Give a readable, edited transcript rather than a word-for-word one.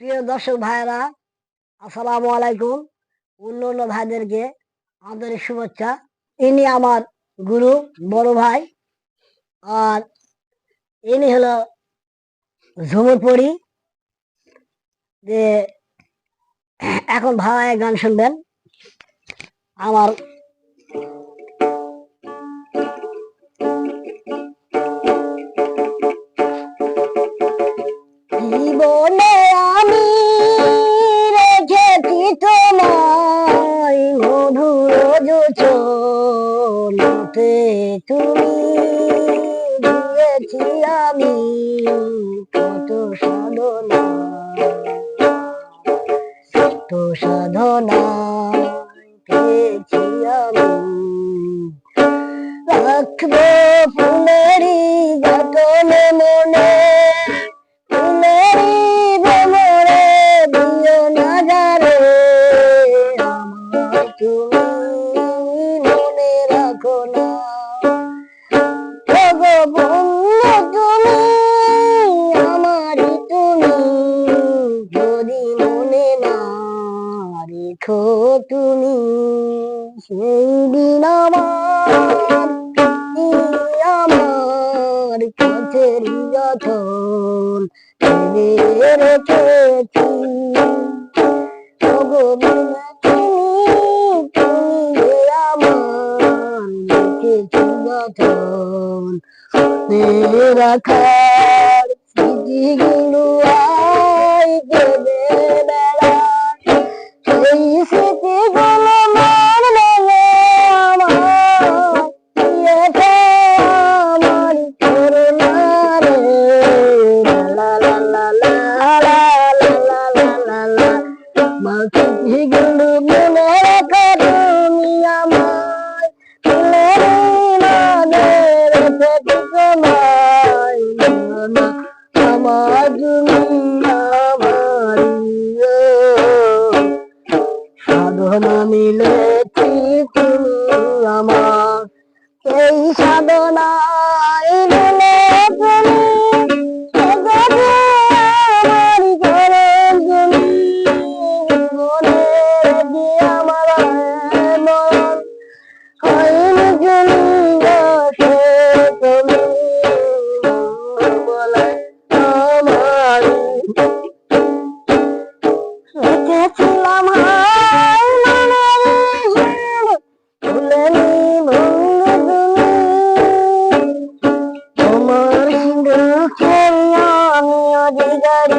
প্রিয় দর্শক ভাইরা, আসসালামু আলাইকুম। অন্য ভাইদেরকে আন্তরিক শুভেচ্ছা। ইনি আমার গুরু, বড় ভাই। আর ইনি হলো ঝুমুর পড়ি। যে এখন ভাই গান শুনবেন। আমার জীবনে আমি রেখেছি তোমায় মধুর যোচনাতে, তুমি দিয়েছি আমি কত সাধনা, কত সাধনা পেয়েছি আমি। রাখবো ফুলেরই যতনে মনে, ফুলেরই ভ্রমরে দিও না যারে, আমার তুমি মনে রাখো না। ওগো বন্ধু তুমি আমারই, তুমি যদি মনে না রেখো তুমি, সেই দিন আমার কাছের যখন ফেলে রেখেছি। ওগো তুমি আমার রেখেছি যখন রাখার স্মৃতিগুলো আই দেবে বেড়া, সেই স্মৃতিগুলো মন ভেঙে আমার আমার করোনা রে। লা লা লা লা লা লা লা লা লা লা, স্মৃতিগুলো মনে রাখো তুমি আমায়, আমার তুমি আমার সাধনা মিলে